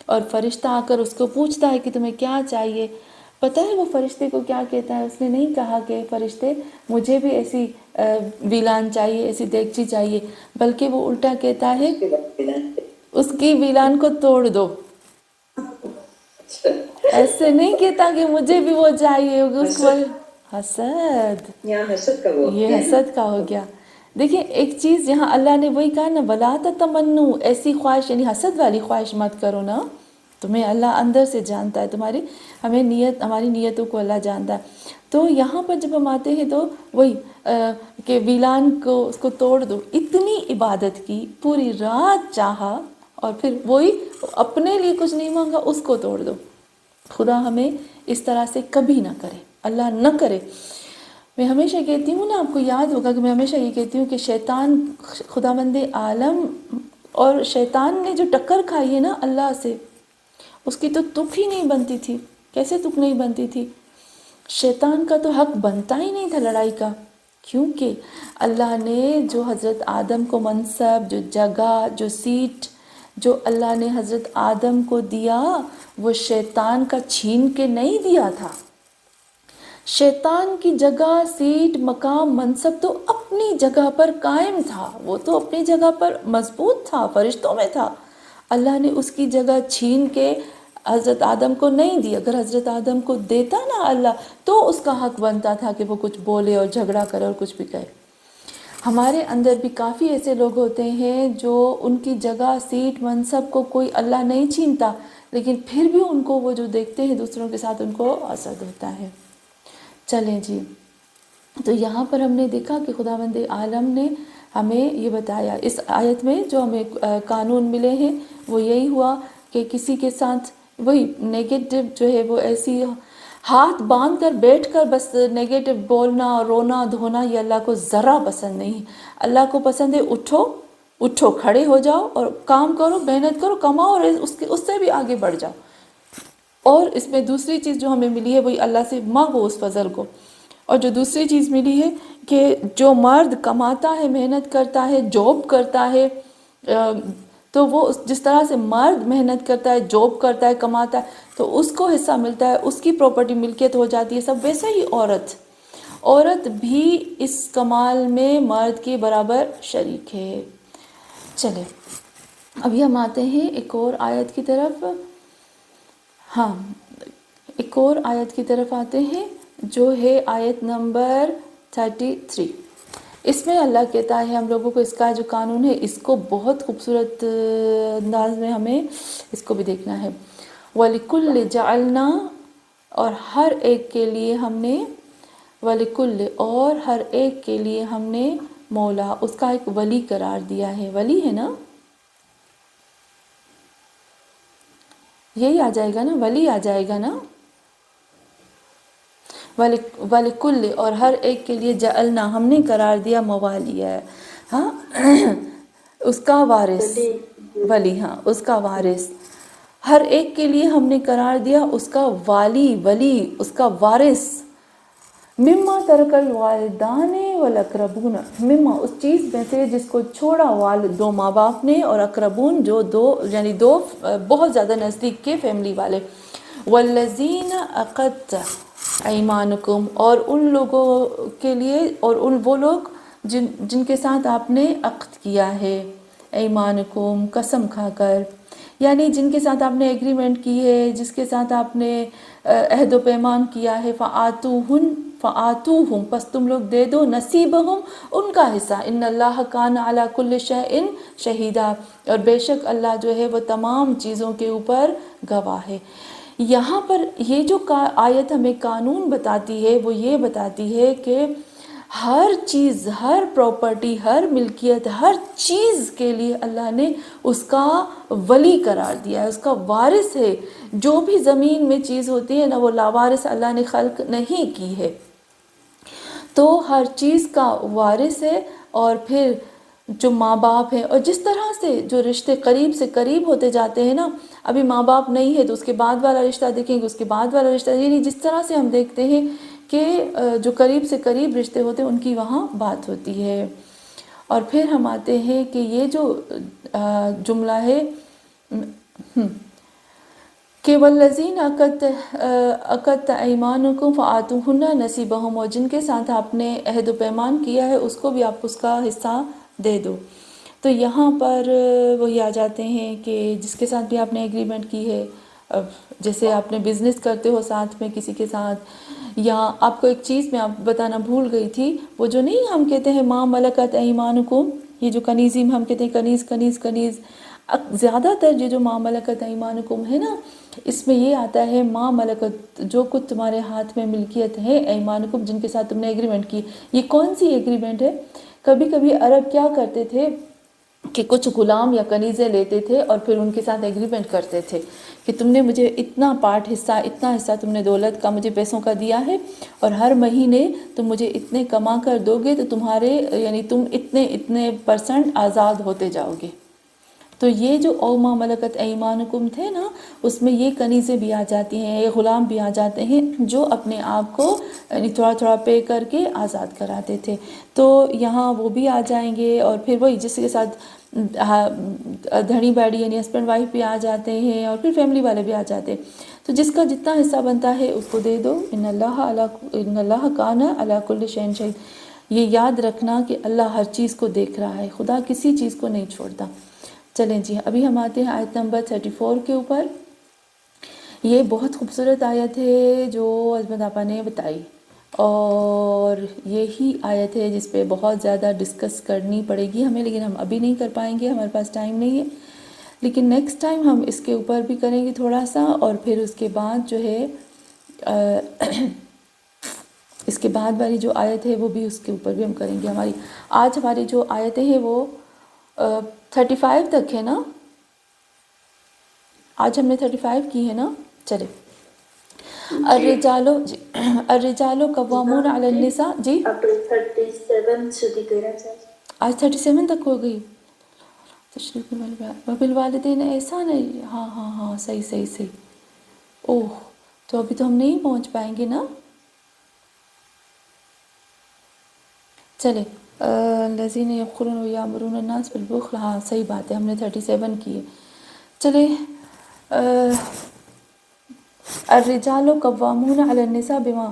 Speaker 1: اور فرشتہ آ کر اس کو پوچھتا ہے کہ تمہیں کیا چاہیے. پتہ ہے وہ فرشتے کو کیا کہتا ہے؟ اس نے نہیں کہا کہ فرشتے مجھے بھی ایسی ویلان چاہیے، ایسی دیگچی چاہیے، بلکہ وہ الٹا کہتا ہے، اس کی ویلان کو توڑ دو. ایسے نہیں کہتا کہ مجھے بھی وہ چاہیے ہوگا اس کو. حسد،
Speaker 2: یہاں حسد کا وہ
Speaker 1: یہ حسد کا ہو گیا. دیکھیں ایک چیز یہاں اللہ نے وہی کہا نا، وَلَا تَتَمَنُّوا، ایسی خواہش یعنی حسد والی خواہش مت کرو نا. تمہیں اللہ اندر سے جانتا ہے، ہماری نیتوں کو اللہ جانتا ہے. تو یہاں پر جب ہم آتے ہیں تو وہی کہ ویلان کو اس کو توڑ دو. اتنی عبادت کی، پوری رات چاہا، اور پھر وہی اپنے لیے کچھ نہیں مانگا، اس کو توڑ دو. خدا ہمیں اس طرح سے کبھی نہ کرے، اللہ نہ کرے. میں ہمیشہ کہتی ہوں نا، آپ کو یاد ہوگا کہ میں ہمیشہ یہ کہتی ہوں کہ شیطان، خداوند عالم اور شیطان نے جو ٹکر کھائی ہے نا اللہ سے، اس کی تو تک ہی نہیں بنتی تھی. کیسے تک نہیں بنتی تھی؟ شیطان کا تو حق بنتا ہی نہیں تھا لڑائی کا، کیونکہ اللہ نے جو حضرت آدم کو منصب، جو جگہ، جو سیٹ جو اللہ نے حضرت آدم کو دیا، وہ شیطان کا چھین کے نہیں دیا تھا. شیطان کی جگہ، سیٹ، مقام، منصب تو اپنی جگہ پر قائم تھا، وہ تو اپنی جگہ پر مضبوط تھا، فرشتوں میں تھا. اللہ نے اس کی جگہ چھین کے حضرت آدم کو نہیں دی. اگر حضرت آدم کو دیتا نا اللہ، تو اس کا حق بنتا تھا کہ وہ کچھ بولے اور جھگڑا کرے اور کچھ بھی کہے. ہمارے اندر بھی کافی ایسے لوگ ہوتے ہیں جو ان کی جگہ، سیٹ، منصب کو کوئی اللہ نہیں چھینتا، لیکن پھر بھی ان کو وہ جو دیکھتے ہیں دوسروں کے ساتھ، ان کو حسد ہوتا ہے. چلیں جی، تو یہاں پر ہم نے دیکھا کہ خداوند عالم نے ہمیں یہ بتایا. اس آیت میں جو ہمیں قانون ملے ہیں وہ یہی ہوا کہ کسی کے ساتھ وہی نیگیٹو جو ہے، وہ ایسی ہاتھ باندھ کر بیٹھ کر بس نیگیٹو بولنا، رونا دھونا، یہ اللہ کو ذرا پسند نہیں. اللہ کو پسند ہے اٹھو، کھڑے ہو جاؤ اور کام کرو، محنت کرو، کماؤ، اور اس سے بھی آگے بڑھ جاؤ. اور اس میں دوسری چیز جو ہمیں ملی ہے وہی اللہ سے مانگو اس فضل کو. اور جو دوسری چیز ملی ہے کہ جو مرد کماتا ہے، محنت کرتا ہے، جاب کرتا ہے، تو وہ جس طرح سے مرد محنت کرتا ہے، جاب کرتا ہے، کماتا ہے، تو اس کو حصہ ملتا ہے، اس کی پراپرٹی ملکیت ہو جاتی ہے سب. ویسے ہی عورت بھی اس کمال میں مرد کے برابر شریک ہے. چلے ابھی ہم آتے ہیں ایک اور آیت کی طرف. ہاں، ایک اور آیت کی طرف آتے ہیں جو ہے آیت نمبر 33. اس میں اللہ کہتا ہے ہم لوگوں کو اس کا جو قانون ہے، اس کو بہت خوبصورت انداز میں ہمیں اس کو بھی دیکھنا ہے. وَلِكُلِّ جَعَلْنَا، اور ہر ایک کے لیے ہم نے، وَلِكُلِّ، اور ہر ایک کے لیے ہم نے مولا، اس کا ایک ولی قرار دیا ہے. ولی ہے نا، یہی آ جائے گا نا، ولی آ جائے گا نا. وَلِكُلِّ، اور ہر ایک کے لیے جعلنا، ہم نے قرار دیا، موالی ہے، ہاں اس کا وارث. ولی، ہاں اس کا وارث. ہر ایک کے لیے ہم نے قرار دیا اس کا ولی، اس کا وارث. مما ترک الوالدان والاقربون، مما اس چیز میں سے جس کو چھوڑا والد، دو ماں باپ نے، اور اقربون جو یعنی دو بہت زیادہ نزدیک کے فیملی والے. والذین عقدت ایمانکم، اور ان لوگوں کے لیے، اور وہ لوگ جن کے ساتھ آپ نے عقد کیا ہے، ایمانکم قسم کھا کر، یعنی جن کے ساتھ آپ نے ایگریمنٹ کی ہے، جس کے ساتھ آپ نے عہد و پیمان کیا ہے. فآتوہم، پس تم لوگ دے دو، نصیبہم، ان کا حصہ. ان اللہ کان علی کل شیء شہیدا، اور بے شک اللہ جو ہے وہ تمام چیزوں کے اوپر گواہ ہے. یہاں پر یہ جو آیت ہمیں قانون بتاتی ہے وہ یہ بتاتی ہے کہ ہر چیز، ہر پراپرٹی، ہر ملکیت، ہر چیز کے لیے اللہ نے اس کا ولی قرار دیا ہے، اس کا وارث ہے. جو بھی زمین میں چیز ہوتی ہے نا، وہ لاوارث اللہ نے خلق نہیں کی ہے، تو ہر چیز کا وارث ہے. اور پھر جو ماں باپ ہیں، اور جس طرح سے جو رشتے قریب سے قریب ہوتے جاتے ہیں نا، ابھی ماں باپ نہیں ہے تو اس کے بعد والا رشتہ دیکھیں گے، اس کے بعد والا رشتہ، یعنی جس طرح سے ہم دیکھتے ہیں کہ جو قریب سے قریب رشتے ہوتے ہیں ان کی وہاں بات ہوتی ہے. اور پھر ہم آتے ہیں کہ یہ جو جملہ ہے کہ والذین عقدت ایمانکم فآتوہن نصیبہم، اور جن کے ساتھ آپ نے عہد و پیمان کیا ہے اس کو بھی آپ اس کا حصہ دے دو. تو یہاں پر وہی آ جاتے ہیں کہ جس کے ساتھ بھی آپ نے ایگریمنٹ کی ہے، اب جیسے آپ نے بزنس کرتے ہو ساتھ میں کسی کے ساتھ، یا آپ کو ایک چیز میں آپ بتانا بھول گئی تھی، وہ جو نہیں ہم کہتے ہیں ما ملکت ایمانکم، یہ جو کنیزم ہم کہتے ہیں کنیز کنیز کنیز، زیادہ تر یہ جو ما ملکت ایمانکم ہے نا، اس میں یہ آتا ہے ما ملکت، جو کچھ تمہارے ہاتھ میں ملکیت ہے، ایمانکم جن کے ساتھ تم نے ایگریمنٹ کی۔ یہ کون سی ایگریمنٹ ہے؟ کبھی کبھی عرب کیا کرتے تھے کہ کچھ غلام یا کنیزیں لیتے تھے اور پھر ان کے ساتھ ایگریمنٹ کرتے تھے کہ تم نے مجھے اتنا پارٹ حصہ، اتنا حصہ تم نے دولت کا مجھے پیسوں کا دیا ہے، اور ہر مہینے تم مجھے اتنے کما کر دو گے تو تمہارے یعنی تم اتنے پرسنٹ آزاد ہوتے جاؤ گے۔ تو یہ جو او ما ملکت ایمانکم تھے نا، اس میں یہ کنیزیں بھی آ جاتی ہیں، یہ غلام بھی آ جاتے ہیں جو اپنے آپ کو یعنی تھوڑا تھوڑا پے کر کے آزاد کراتے تھے۔ تو یہاں وہ بھی آ جائیں گے، اور پھر وہی جس کے ساتھ دھڑی بیڑی یعنی ہسبینڈ وائف بھی آ جاتے ہیں، اور پھر فیملی والے بھی آ جاتے ہیں۔ تو جس کا جتنا حصہ بنتا ہے اس کو دے دو۔ ان اللہ کان علی کل شیء شہید، یہ یاد رکھنا کہ اللہ ہر چیز کو دیکھ رہا ہے، خدا کسی چیز کو نہیں چھوڑتا۔ چلیں جی، ابھی ہم آتے ہیں آیت نمبر 34 کے اوپر۔ یہ بہت خوبصورت آیت ہے جو عظمت آپا نے بتائی، اور یہی آیت ہے جس پہ بہت زیادہ ڈسکس کرنی پڑے گی ہمیں، لیکن ہم ابھی نہیں کر پائیں گے، ہمارے پاس ٹائم نہیں ہے، لیکن نیکسٹ ٹائم ہم اس کے اوپر بھی کریں گے تھوڑا سا، اور پھر اس کے بعد جو ہے اس کے بعد والی جو آیت ہے وہ بھی اس کے اوپر بھی ہم کریں گے۔ آج ہماری جو آیتیں ہیں وہ 35 تک ہے نا، آج ہم نے 35 کی ہے نا۔ چلے، الرجال قوامون علی النساء، جی
Speaker 3: اب 37 સુધી કર્યા છે۔
Speaker 1: آج 37 تک ہو گئی۔ تشریف بالوالدین احسان ہے، ہاں ہاں ہاں، صحیح صحیح صحیح۔ اوہ، تو ابھی تو ہم نہیں پہنچ پائیں گے نا۔ چلے، الذین یبخلون ویأمرون الناس بالبخل، ہاں صحیح بات ہے، ہم نے 37 کی ہے۔ چلے، الرجال قوامون علی النساء بما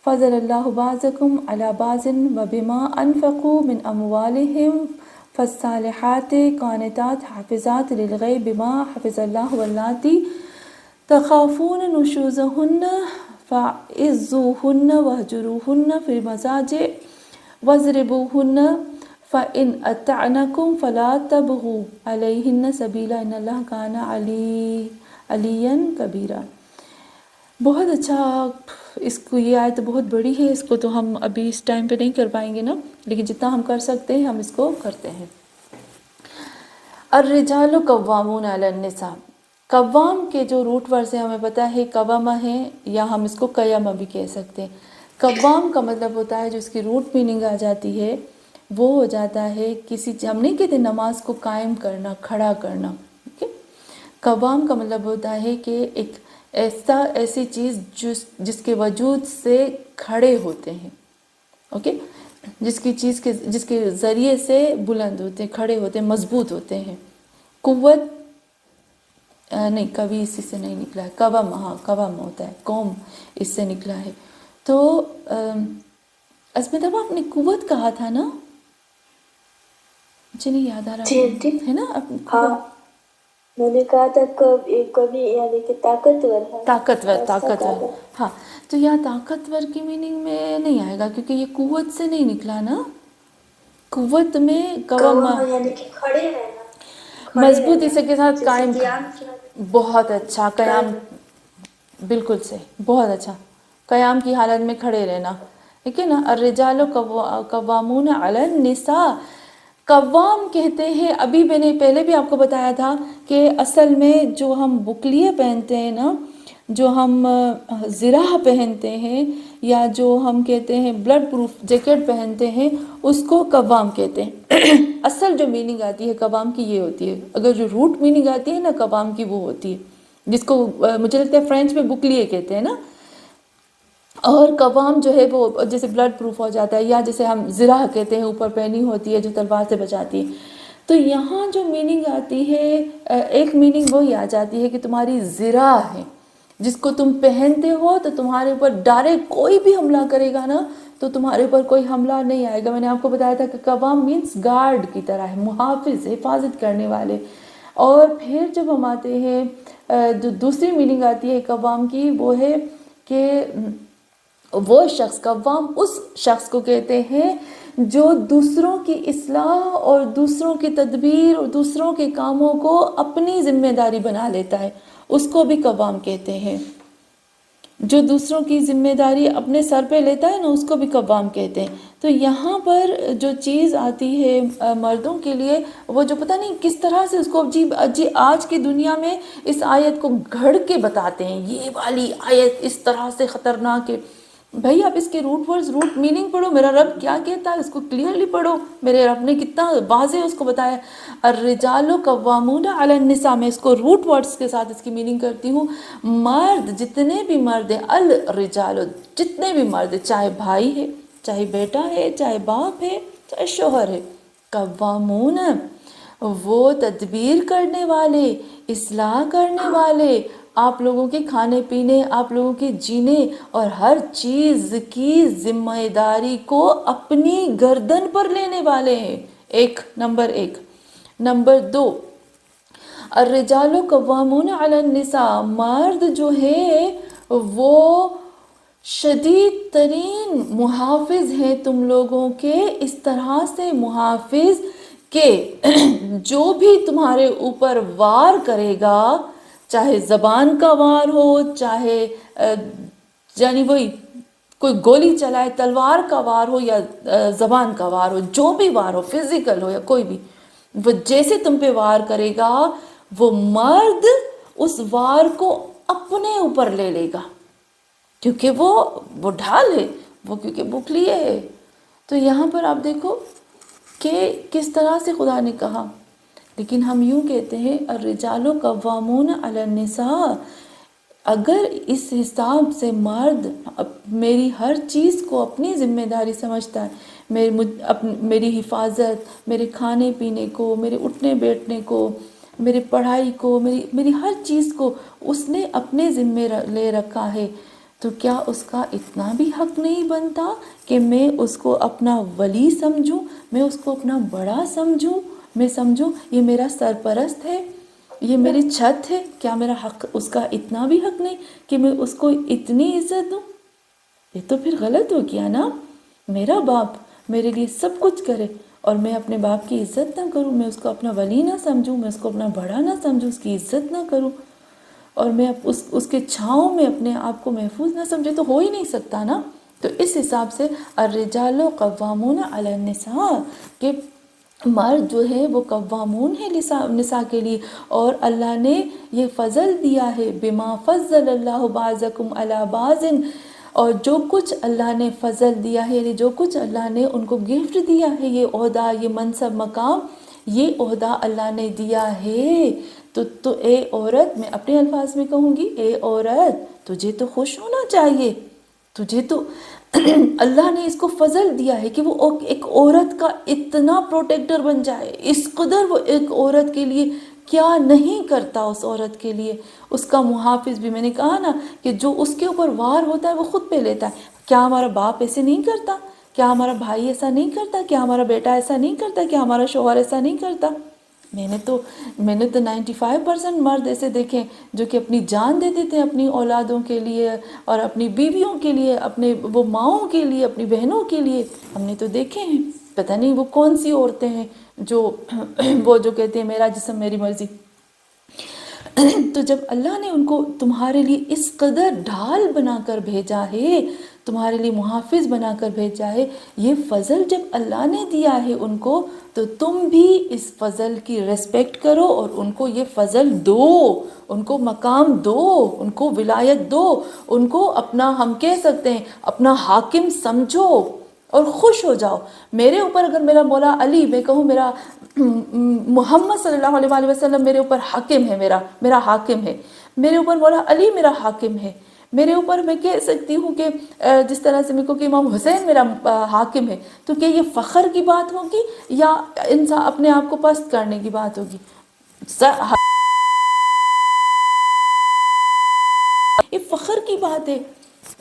Speaker 1: فضل اللہ بعضکم علی بعض وبما انفقوا من اموالہم فالصالحات قانتات حافظات للغیب بما حفظ اللہ واللاتی تخافون نشوزہن فعظوہن واہجروہن فی المضاجع واضربوہن فإن أطعنکم فلا تبغوا علیہن سبیلا ان اللہ کان علیا کبیرا۔ بہت اچھا، اس کو یہ آیت بہت بڑی ہے، اس کو تو ہم ابھی اس ٹائم پہ نہیں کر پائیں گے نا، لیکن جتنا ہم کر سکتے ہیں ہم اس کو کرتے ہیں۔ الرجال قوامون علی النساء، قوام کے جو روٹ ورڈ سے ہمیں پتہ ہے قوامہ ہے، یا ہم اس کو قیامہ بھی کہہ سکتے ہیں۔ قوام کا مطلب ہوتا ہے، جو اس کی روٹ میننگ آ جاتی ہے وہ ہو جاتا ہے کسی ہم نہیں کہتے نماز کو قائم کرنا، کھڑا کرنا، ٹھیک ہے۔ قوام کا مطلب ہوتا ہے کہ ایک ایسی چیز جس کے وجود سے کھڑے ہوتے ہیں، اوکے، جس کے ذریعے سے بلند ہوتے ہیں، کھڑے ہوتے ہیں، مضبوط ہوتے ہیں۔ قوت نہیں، کبھی اسی سے نہیں نکلا ہے، قوام، ہاں قوام ہوتا ہے، قوم اس سے نکلا ہے۔ تو عصمت آپ نے قوت کہا تھا نا، مجھے نہیں یاد آ
Speaker 3: جی آنٹی،
Speaker 1: رہا ہے نا،
Speaker 3: ہاں
Speaker 1: قوت،
Speaker 3: میں نے کہا تھا کبھی یعنی کہ طاقتور ہے،
Speaker 1: طاقتور،
Speaker 3: ایسا کہا
Speaker 1: طاقتور،
Speaker 3: تھا۔
Speaker 1: ہاں۔ تو یہاں طاقتور کی میننگ میں نہیں آئے گا، کیونکہ یہ قوت سے نہیں نکلا نا۔ قوت میں قوام،
Speaker 3: قوام یعنی کہ کھڑے رہنا، کھڑے
Speaker 1: مضبوطی
Speaker 3: رہنا،
Speaker 1: سے کے ساتھ
Speaker 3: جیسے
Speaker 1: قائم،
Speaker 3: قیام کیا،
Speaker 1: بہت اچھا، قیام،
Speaker 3: قائم۔
Speaker 1: بالکل صحیح، بہت اچھا، قیام کی حالت میں کھڑے رہنا، ٹھیک ہے نا۔ الرجال قوامون علی النساء، قوام کہتے ہیں، ابھی میں نے پہلے بھی آپ کو بتایا تھا کہ اصل میں جو ہم بکلیے پہنتے ہیں نا، جو ہم زرہ پہنتے ہیں، یا جو ہم کہتے ہیں بلڈ پروف جیکٹ پہنتے ہیں، اس کو قوام کہتے ہیں۔ اصل جو میننگ آتی ہے قوام کی یہ ہوتی ہے، اگر جو روٹ میننگ آتی ہے نا قوام کی وہ ہوتی ہے، جس کو مجھے لگتا ہے فرینچ میں بکلیے کہتے ہیں نا، اور قوام جو ہے وہ جیسے بلڈ پروف ہو جاتا ہے، یا جیسے ہم زرہ کہتے ہیں، اوپر پہنی ہوتی ہے جو تلوار سے بچاتی ہے۔ تو یہاں جو میننگ آتی ہے، ایک میننگ وہی آ جاتی ہے کہ تمہاری زرہ ہے، جس کو تم پہنتے ہو تو تمہارے اوپر ڈائریکٹ کوئی بھی حملہ کرے گا نا تو تمہارے اوپر کوئی حملہ نہیں آئے گا. میں نے آپ کو بتایا تھا کہ قوام مینس گارڈ کی طرح ہے، محافظ، حفاظت کرنے والے. اور پھر جب ہم آتے ہیں جو دوسری میننگ آتی ہے قوام کی، وہ ہے کہ وہ شخص، قوام اس شخص کو کہتے ہیں جو دوسروں کی اصلاح اور دوسروں کی تدبیر اور دوسروں کے کاموں کو اپنی ذمہ داری بنا لیتا ہے، اس کو بھی قوام کہتے ہیں. جو دوسروں کی ذمہ داری اپنے سر پہ لیتا ہے نا، اس کو بھی قوام کہتے ہیں. تو یہاں پر جو چیز آتی ہے مردوں کے لیے، وہ جو پتہ نہیں کس طرح سے اس کو آج کی دنیا میں اس آیت کو گھڑ کے بتاتے ہیں، یہ والی آیت اس طرح سے خطرناک ہے. بھائی آپ اس کے روٹ میننگ پڑھو، میرا رب کیا کہتا ہے اس کو کلیئرلی پڑھو. میرے رب نے کتنا واضح اس کو بتایا. الرجال قوامون علی النساء، میں اس کو روٹ ورڈز کے ساتھ اس کی میننگ کرتی ہوں. مرد، جتنے بھی مرد ہیں، الرجال، جتنے بھی مرد، چاہے بھائی ہے، چاہے بیٹا ہے، چاہے باپ ہے، چاہے شوہر ہے، قوامون، وہ تدبیر کرنے والے، اصلاح کرنے والے، آپ لوگوں کے کھانے پینے، آپ لوگوں کے جینے اور ہر چیز کی ذمہ داری کو اپنی گردن پر لینے والے ہیں. نمبر ایک. نمبر دو، الرجال قوامون علی النساء، مرد جو ہے وہ شدید ترین محافظ ہیں تم لوگوں کے، اس طرح سے محافظ کہ جو بھی تمہارے اوپر وار کرے گا، چاہے زبان کا وار ہو، چاہے یعنی وہی کوئی گولی چلائے، تلوار کا وار ہو یا زبان کا وار ہو، جو بھی وار ہو، فزیکل ہو یا کوئی بھی، وہ جیسے تم پہ وار کرے گا، وہ مرد اس وار کو اپنے اوپر لے لے گا، کیونکہ وہ ڈھال ہے، وہ کیونکہ بکلیے ہے. تو یہاں پر آپ دیکھو کہ کس طرح سے خدا نے کہا. لیکن ہم یوں کہتے ہیں الرجال قوامون علی النساء. اگر اس حساب سے مرد میری ہر چیز کو اپنی ذمہ داری سمجھتا ہے، میری حفاظت، میرے کھانے پینے کو، میرے اٹھنے بیٹھنے کو، میری پڑھائی کو، میری ہر چیز کو اس نے اپنے ذمے لے رکھا ہے، تو کیا اس کا اتنا بھی حق نہیں بنتا کہ میں اس کو اپنا ولی سمجھوں، میں اس کو اپنا بڑا سمجھوں، میں سمجھوں یہ میرا سرپرست ہے، یہ میری چھت ہے؟ کیا میرا حق، اس کا اتنا بھی حق نہیں کہ میں اس کو اتنی عزت دوں؟ یہ تو پھر غلط ہو گیا نا. میرا باپ میرے لیے سب کچھ کرے اور میں اپنے باپ کی عزت نہ کروں، میں اس کو اپنا ولی نہ سمجھوں، میں اس کو اپنا بڑا نہ سمجھوں، اس کی عزت نہ کروں، اور میں اس کے چھاؤں میں اپنے آپ کو محفوظ نہ سمجھے، تو ہو ہی نہیں سکتا نا. تو اس حساب سے الرجال قوامون علی النساء کہ مرد جو ہے وہ قوامون ہے نساء کے لیے. اور اللہ نے یہ فضل دیا ہے، بما فضل اللہ بعضکم علی بعض، اور جو کچھ اللہ نے فضل دیا ہے، یعنی جو کچھ اللہ نے ان کو گفٹ دیا ہے، یہ عہدہ، یہ منصب، مقام، یہ عہدہ اللہ نے دیا ہے. تو اے عورت، میں اپنے الفاظ میں کہوں گی، اے عورت تجھے تو خوش ہونا چاہیے، تجھے تو اللہ نے اس کو فضل دیا ہے کہ وہ ایک عورت کا اتنا پروٹیکٹر بن جائے، اس قدر وہ ایک عورت کے لیے کیا نہیں کرتا، اس عورت کے لیے اس کا محافظ بھی. میں نے کہا نا کہ جو اس کے اوپر وار ہوتا ہے وہ خود پہ لیتا ہے. کیا ہمارا باپ ایسے نہیں کرتا؟ کیا ہمارا بھائی ایسا نہیں کرتا؟ کیا ہمارا بیٹا ایسا نہیں کرتا؟ کیا ہمارا شوہر ایسا نہیں کرتا؟ میں نے تو 95% مرد ایسے دیکھے جو کہ اپنی جان دے دیتے ہیں اپنی اولادوں کے لیے اور اپنی بیویوں کے لیے، اپنے وہ ماؤں کے لیے، اپنی بہنوں کے لیے. ہم نے تو دیکھے ہیں، پتہ نہیں وہ کون سی عورتیں ہیں جو وہ جو کہتے ہیں میرا جسم میری مرضی. تو جب اللہ نے ان کو تمہارے لیے اس قدر ڈھال بنا کر بھیجا ہے، تمہارے لیے محافظ بنا کر بھیجا ہے، یہ فضل جب اللہ نے دیا ہے ان کو، تو تم بھی اس فضل کی ریسپیکٹ کرو اور ان کو یہ فضل دو، ان کو مقام دو، ان کو ولایت دو، ان کو اپنا، ہم کہہ سکتے ہیں اپنا حاکم سمجھو اور خوش ہو جاؤ. میرے اوپر اگر میرا مولا علی، میں کہوں میرا محمد صلی اللہ علیہ وآلہ وسلم میرے اوپر حاکم ہے، میرا حاکم ہے، میرے اوپر مولا علی میرا حاکم ہے، میرے اوپر میں کہہ سکتی ہوں کہ جس طرح سے میں کہوں کہ امام حسین میرا حاکم ہے، تو کیا یہ فخر کی بات ہوگی یا انسان اپنے آپ کو پست کرنے کی بات ہوگی؟ یہ فخر کی بات ہے.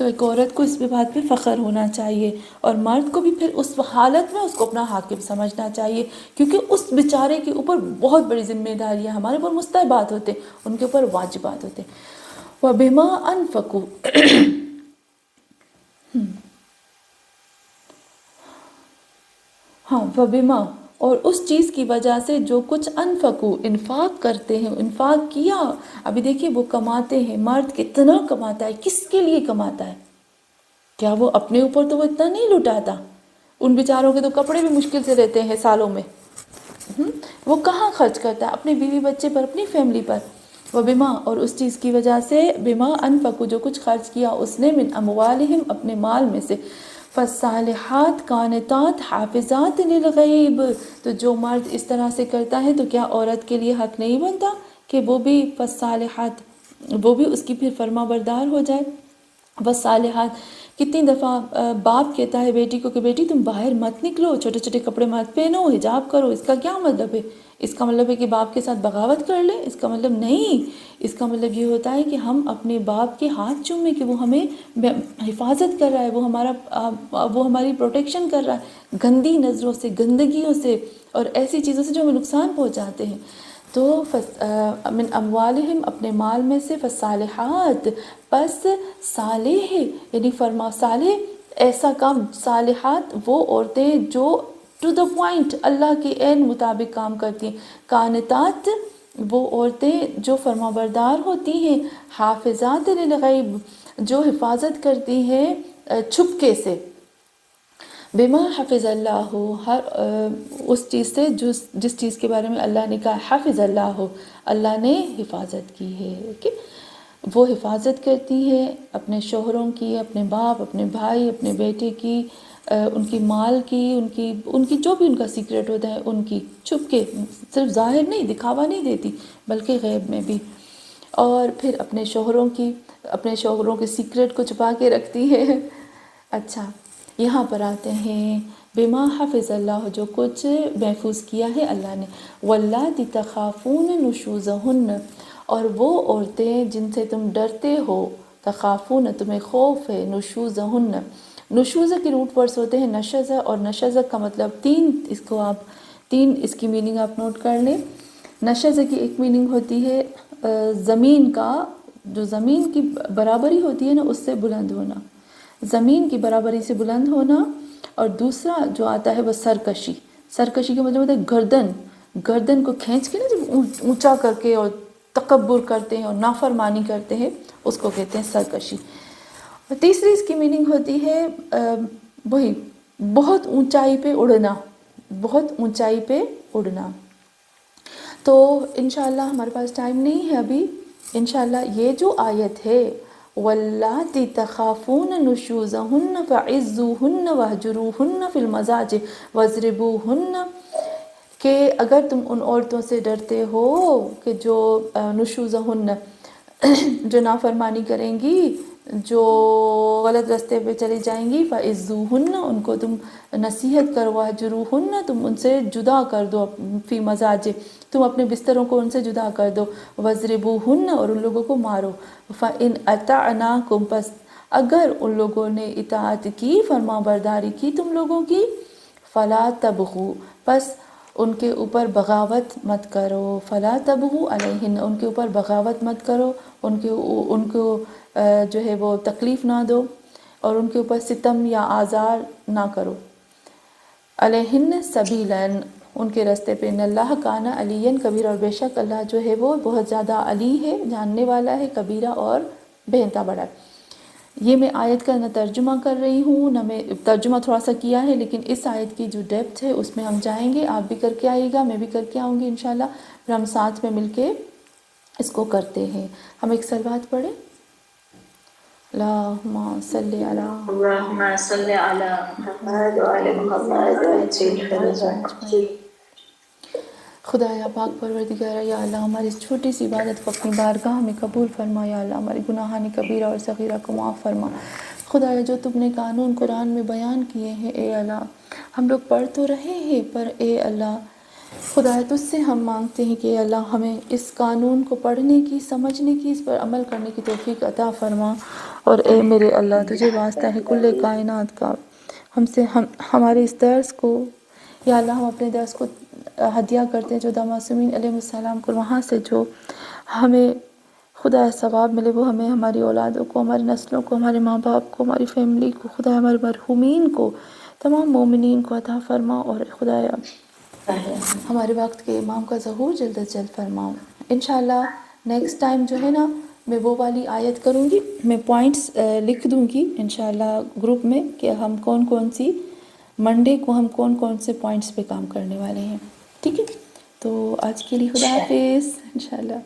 Speaker 1: تو ایک عورت کو اس بات پہ فخر ہونا چاہیے، اور مرد کو بھی پھر اس حالت میں اس کو اپنا حاکم سمجھنا چاہیے، کیونکہ اس بیچارے کے اوپر بہت بڑی ذمہ داریاں، ہمارے اوپر مستحبات ہوتے، ان کے اوپر واجبات ہوتے. وَبِمَا أَنفَقُوا ہاں وبما، اور اس چیز کی وجہ سے جو کچھ انفقو انفاق کرتے ہیں، انفاق کیا. ابھی دیکھیے وہ کماتے ہیں، مرد کتنا کماتا ہے، کس کے لیے کماتا ہے؟ کیا وہ اپنے اوپر تو وہ اتنا نہیں لٹاتا، ان بیچاروں کے تو کپڑے بھی مشکل سے لیتے ہیں سالوں میں. وہ کہاں خرچ کرتا ہے؟ اپنے بیوی بچے پر، اپنی فیملی پر. وبما، اور اس چیز کی وجہ سے، بما انفقوا جو کچھ خرچ کیا اس نے، من اموالہم اپنے مال میں سے. فالصالحات قانتات حافظات للغیب، تو جو مرد اس طرح سے کرتا ہے تو کیا عورت کے لیے حق نہیں بنتا کہ وہ بھی فالصالحات، وہ بھی اس کی پھر فرما بردار ہو جائے. فالصالحات، کتنی دفعہ باپ کہتا ہے بیٹی کو کہ بیٹی تم باہر مت نکلو، چھوٹے چھوٹے کپڑے مت پہنو، حجاب کرو. اس کا کیا مطلب ہے؟ اس کا مطلب ہے کہ باپ کے ساتھ بغاوت کر لے؟ اس کا مطلب نہیں. اس کا مطلب یہ ہوتا ہے کہ ہم اپنے باپ کے ہاتھ چومیں کہ وہ ہمیں حفاظت کر رہا ہے، وہ ہماری پروٹیکشن کر رہا ہے گندی نظروں سے، گندگیوں سے اور ایسی چیزوں سے جو ہمیں نقصان پہنچاتے ہیں. تو من اموالہم اپنے مال میں سے، فالصالحات پس صالح یعنی فرما صالح ایسا کام، صالحات وہ عورتیں جو ٹو دا پوائنٹ اللہ کے عین مطابق کام کرتی ہیں. قانتات وہ عورتیں جو فرما بردار ہوتی ہیں. حافظات للغیب جو حفاظت کرتی ہیں چھپکے سے. بما حفظ اللہ، ہر اس چیز سے جس چیز کے بارے میں اللہ نے کہا حفظ اللہ، اللہ نے حفاظت کی ہے کہ وہ حفاظت کرتی ہے اپنے شوہروں کی، اپنے باپ، اپنے بھائی، اپنے بیٹے کی، ان کی مال کی، ان کی جو بھی ان کا سیکریٹ ہوتا ہے ان کی، چھپ کے، صرف ظاہر نہیں، دکھاوا نہیں دیتی بلکہ غیب میں بھی. اور پھر اپنے شوہروں کے سیکریٹ کو چھپا کے رکھتی ہے. اچھا یہاں پر آتے ہیں بما حفظ اللہ جو کچھ محفوظ کیا ہے اللہ نے. واللاتی تخافون نشوزہن، اور وہ عورتیں جن سے تم ڈرتے ہو، تخافون تمہیں خوف ہے، نشوزہن. نشوزہ کے روٹ ورڈز ہوتے ہیں نشزہ اور نشزہ کا مطلب تین اس کی میننگ آپ نوٹ کر لیں. نشزہ کی ایک میننگ ہوتی ہے زمین کا، جو زمین کی برابری ہوتی ہے نا اس سے بلند ہونا، زمین کی برابری سے بلند ہونا. اور دوسرا جو آتا ہے وہ سرکشی. سرکشی کا مطلب ہوتا ہے گردن کو کھینچ کے نا جب اونچا کر کے اور تکبر کرتے ہیں اور نافرمانی کرتے ہیں اس کو کہتے ہیں سرکشی. اور تیسری اس کی میننگ ہوتی ہے وہی بہت اونچائی پہ اڑنا، بہت اونچائی پہ اڑنا. تو انشاءاللہ ہمارے پاس ٹائم نہیں ہے ابھی، انشاءاللہ یہ جو آیت ہے واللاتی تخافون نشوزہن فعزوہن واہجروہن فی المضاجع واضربوہن، کہ اگر تم ان عورتوں سے ڈرتے ہو کہ جو نشوزہن جو نافرمانی کریں گی، جو غلط راستے پہ چلی جائیں گی، فعزوہن ان کو تم نصیحت کرو، واہجروہن تم ان سے جدا کر دو، فی مضاجع تم اپنے بستروں کو ان سے جدا کر دو، واضربوہن اور ان لوگوں کو مارو. فَإِنْ أَطَعْنَاكُمْ پس اگر ان لوگوں نے اطاعت کی، فرما برداری کی تم لوگوں کی، فَلَا تَبْغُوا پس ان کے اوپر بغاوت مت کرو، فَلَا تَبْغُوا عَلَيْهِنَّ ان کے اوپر بغاوت مت کرو، ان کو جو ہے وہ تکلیف نہ دو اور ان کے اوپر ستم یا آزار نہ کرو. علیہن سبیلاً ان کے راستے پہ، ان اللہ کان علیاً کبیرہ اور بے شک اللہ جو ہے وہ بہت زیادہ علی ہے، جاننے والا ہے، کبیرہ اور بہنتا بڑا. یہ میں آیت کا نہ ترجمہ کر رہی ہوں نہ میں ترجمہ تھوڑا سا کیا ہے، لیکن اس آیت کی جو ڈیپتھ ہے اس میں ہم جائیں گے. آپ بھی کر کے آئیے گا، میں بھی کر کے آؤں گی انشاءاللہ، پھر ہم ساتھ میں مل کے اس کو کرتے ہیں. ہم ایک صلوات پڑھیں. اللہم صلی علی
Speaker 2: اللہم صلی علی محمد وعلی محمد وعلی.
Speaker 1: خدایا پاک پروردگارہ، یا اللہ ہماری اس چھوٹی سی عبادت کو اپنی بارگاہ میں قبول فرما. یا اللہ ہماری گناہان کبیرہ اور صغیرہ کو معاف فرما. خدایا جو تم نے قانون قرآن میں بیان کیے ہیں اے اللہ، ہم لوگ پڑھ تو رہے ہیں پر اے اللہ خدا تجھ سے ہم مانگتے ہیں کہ اللہ ہمیں اس قانون کو پڑھنے کی، سمجھنے کی، اس پر عمل کرنے کی توفیق عطا فرما۔ اور اے میرے اللہ، تجھے واسطہ ہے کل کائنات کا، ہمارے اس درس کو، یا اللہ ہم اپنے درس کو ہدیہ کرتے ہیں جو معصومین علیہ السلام کو، وہاں سے جو ہمیں خدا ثواب ملے وہ ہمیں، ہماری اولادوں کو، ہماری نسلوں کو، ہمارے ماں باپ کو، ہماری فیملی کو، خدا ہمارے مرحومین کو، تمام مومنین کو عطا فرما۔ اور خدایا ہمارے وقت کے امام کا ظہور جلد از جلد فرماؤ۔ انشاءاللہ نیکسٹ ٹائم جو ہے نا، میں وہ والی آیت کروں گی، میں پوائنٹس لکھ دوں گی انشاءاللہ گروپ میں کہ ہم کون کون سی منڈے کو ہم کون کون سے پوائنٹس پہ کام کرنے والے ہیں، ٹھیک ہے؟ تو آج کے لیے خدا حافظ انشاءاللہ۔